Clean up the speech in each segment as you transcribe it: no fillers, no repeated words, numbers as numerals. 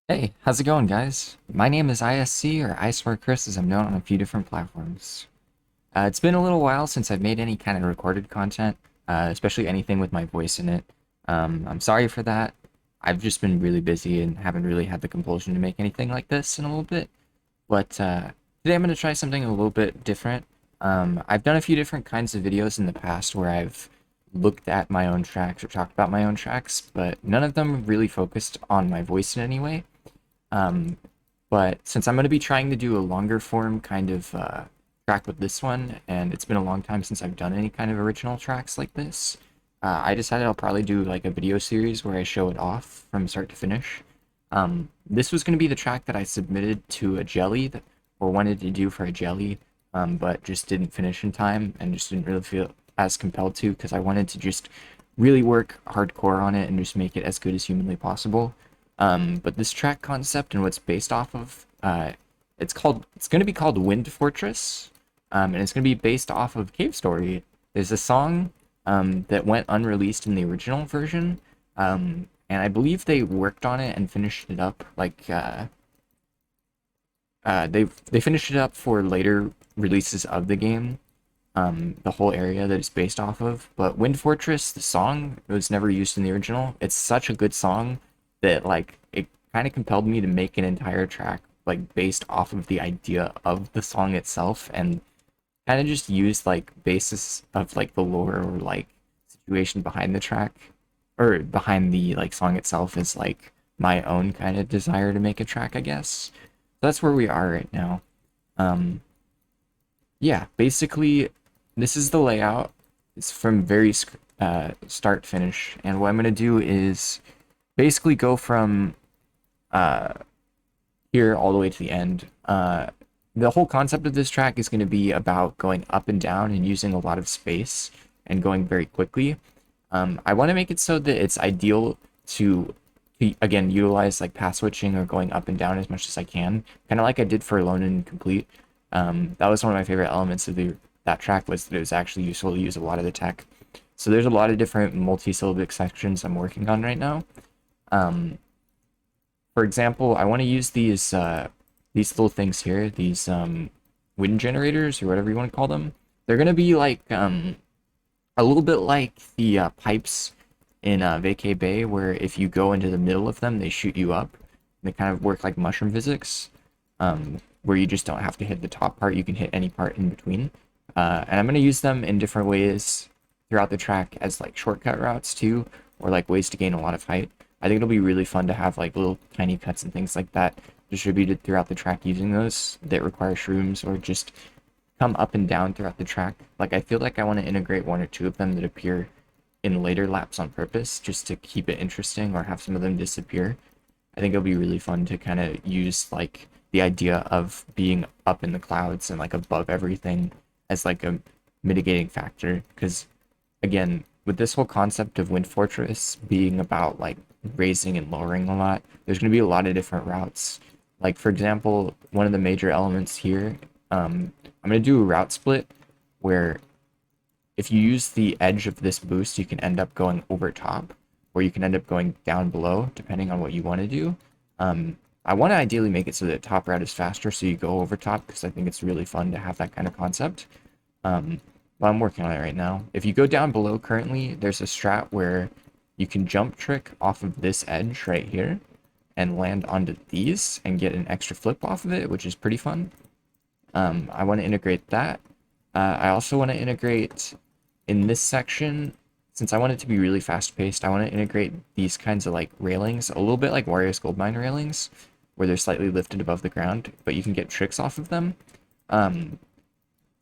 Hey, how's it going, guys? My name is ISC, or I Swear Chris, as I'm known on a few different platforms. It's been a little while since I've made any kind of recorded content, especially anything with my voice in it. I'm sorry for that. I've just been really busy and haven't really had the compulsion to make anything like this in a little bit. But today I'm going to try something a little bit different. I've done a few different kinds of videos in the past where I've looked at my own tracks or talked about my own tracks, but none of them really focused on my voice in any way. Um, but since I'm going to be trying to do a longer form kind of track with this one, and it's been a long time since I've done any kind of original tracks like this, I decided I'll probably do like a video series where I show it off from start to finish. This was going to be the track that I submitted to a jelly or wanted to do for a jelly, but just didn't finish in time and just didn't really feel as compelled to because I wanted to just really work hardcore on it and just make it as good as humanly possible. But this track concept and what's based off of, it's going to be called Wind Fortress, and it's going to be based off of Cave Story. There's a song that went unreleased in the original version, and I believe they worked on it and finished it up. They finished it up for later releases of the game. The whole area that it's based off of. But Wind Fortress, the song, was never used in the original. It's such a good song that like it kind of compelled me to make an entire track like based off of the idea of the song itself and kind of just use like basis of like the lore or like situation behind the track or behind the like song itself is like my own kind of desire to make a track, I guess. So that's where we are right now. Um, yeah, basically, this is the layout. It's from very start finish, and what I'm gonna do is basically go from uh, here all the way to the end. The whole concept of this track is going to be about going up and down and using a lot of space and going very quickly. I want to make it so that it's ideal to again utilize like path switching or going up and down as much as I can, kind of like I did for Alone and Complete. That was one of my favorite elements of that track was that it was actually useful to use a lot of the tech. So there's a lot of different multi-syllabic sections I'm working on right now. Um, for example, I want to use these little things here, these wind generators or whatever you want to call them. They're gonna be like a little bit like the pipes in Vacay Bay, where if you go into the middle of them, they shoot you up. They kind of work like mushroom physics, where you just don't have to hit the top part; you can hit any part in between. And I'm gonna use them in different ways throughout the track as like shortcut routes too, or like ways to gain a lot of height. I think it'll be really fun to have like little tiny cuts and things like that distributed throughout the track using those that require shrooms or just come up and down throughout the track. Like I feel like I want to integrate one or two of them that appear in later laps on purpose just to keep it interesting or have some of them disappear. I think it'll be really fun to kind of use like the idea of being up in the clouds and like above everything as like a mitigating factor because again, with this whole concept of Wind Fortress being about like raising and lowering a lot, there's going to be a lot of different routes. Like for example, one of the major elements here, I'm going to do a route split where if you use the edge of this boost, you can end up going over top, or you can end up going down below, depending on what you want to do. I want to ideally make it so that top route is faster, so you go over top, because I think it's really fun to have that kind of concept. But I'm working on it right now. If you go down below currently, there's a strat where you can jump trick off of this edge right here and land onto these and get an extra flip off of it, which is pretty fun. I want to integrate that. I also want to integrate in this section, since I want it to be really fast paced, I want to integrate these kinds of like railings, a little bit like Wario's Goldmine railings, where they're slightly lifted above the ground, but you can get tricks off of them. Um,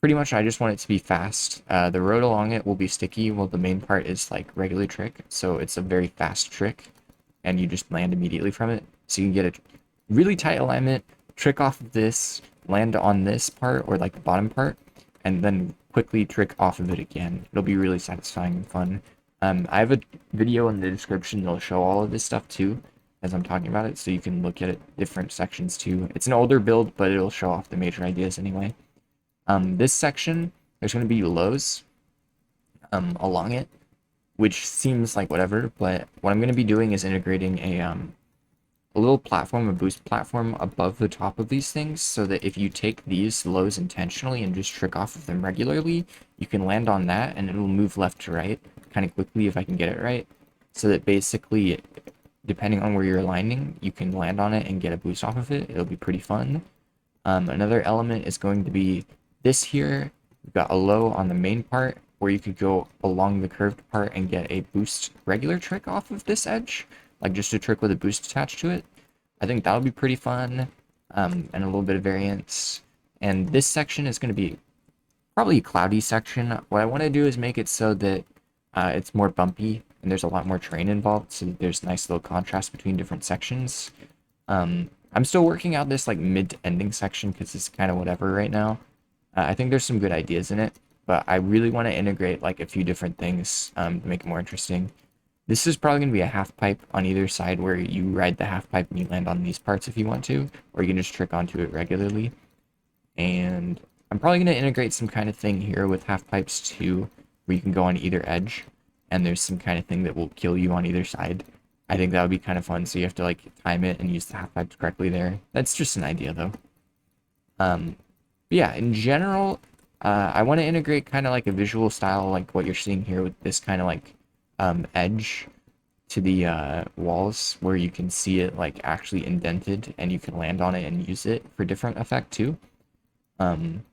Pretty much I just want it to be fast. The road along it will be sticky, while the main part is like regular trick, so it's a very fast trick, and you just land immediately from it. So you can get a really tight alignment, trick off of this, land on this part, or like the bottom part, and then quickly trick off of it again. It'll be really satisfying and fun. I have a video in the description that'll show all of this stuff too, as I'm talking about it, so you can look at it different sections too. It's an older build, but it'll show off the major ideas anyway. This section, there's going to be lows along it, which seems like whatever, but what I'm going to be doing is integrating a little platform, a boost platform above the top of these things, so that if you take these lows intentionally and just trick off of them regularly, you can land on that and it'll move left to right kind of quickly if I can get it right. So that basically, depending on where you're landing, you can land on it and get a boost off of it. It'll be pretty fun. Another element is going to be this here. We've got a low on the main part where you could go along the curved part and get a boost regular trick off of this edge, like just a trick with a boost attached to it. I think that would be pretty fun, and a little bit of variance. And this section is going to be probably a cloudy section. What I want to do is make it so that it's more bumpy and there's a lot more terrain involved, so that there's nice little contrast between different sections. I'm still working out this like mid to ending section because it's kind of whatever right now. I think there's some good ideas in it, but I really want to integrate like a few different things to make it more interesting. This is probably going to be a half pipe on either side where you ride the half pipe and you land on these parts if you want to, or you can just trick onto it regularly. And I'm probably going to integrate some kind of thing here with half pipes too, where you can go on either edge, and there's some kind of thing that will kill you on either side. I think that would be kind of fun, so you have to like time it and use the half pipes correctly there. That's just an idea though. Yeah, in general, I want to integrate kind of like a visual style like what you're seeing here with this kind of like edge to the walls where you can see it like actually indented and you can land on it and use it for different effect too. And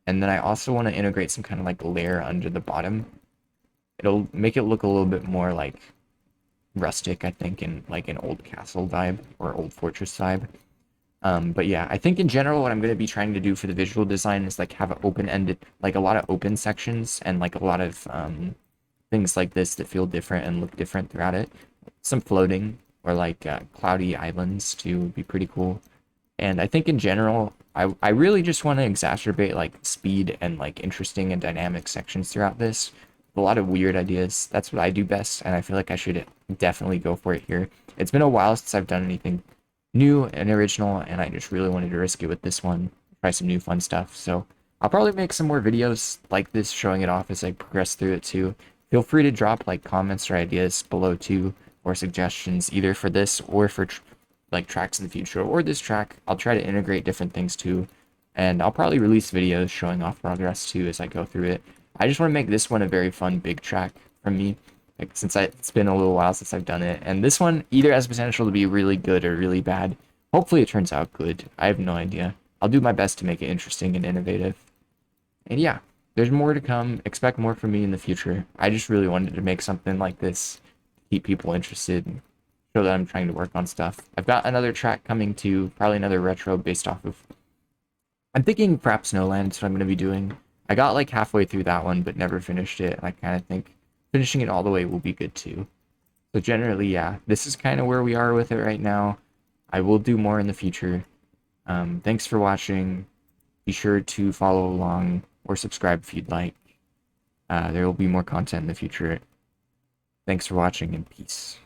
then I also want to integrate some kind of like layer under the bottom. It'll make it look a little bit more like rustic, I think, in like an old castle vibe or old fortress vibe. But yeah, I think in general what I'm going to be trying to do for the visual design is like have an open-ended, like a lot of open sections and like a lot of things like this that feel different and look different throughout it. Some floating or like cloudy islands too would be pretty cool. And I think in general, I really just want to exacerbate like speed and like interesting and dynamic sections throughout this. A lot of weird ideas. That's what I do best, and I feel like I should definitely go for it here. It's been a while since I've done anything new and original, and I just really wanted to risk it with this one. Try some new fun stuff. So I'll probably make some more videos like this showing it off as I progress through it too. Feel free to drop like comments or ideas below too, or suggestions either for this or for like tracks in the future or this track. I'll try to integrate different things too, and I'll probably release videos showing off progress too as I go through it. I just want to make this one a very fun big track for me, like since it's been a little while since I've done it, and this one either has potential to be really good or really bad. Hopefully it turns out good. I have no idea. I'll do my best to make it interesting and innovative. And yeah, there's more to come. Expect more from me in the future. I just really wanted to make something like this to keep people interested and show that I'm trying to work on stuff. I've got another track coming too, probably another retro based off of... I'm thinking perhaps Snowland is what I'm going to be doing. I got like halfway through that one, but never finished it. And I kind of think finishing it all the way will be good too. So generally, yeah, this is kind of where we are with it right now. I will do more in the future. Thanks for watching. Be sure to follow along or subscribe if you'd like. There will be more content in the future. Thanks for watching and peace.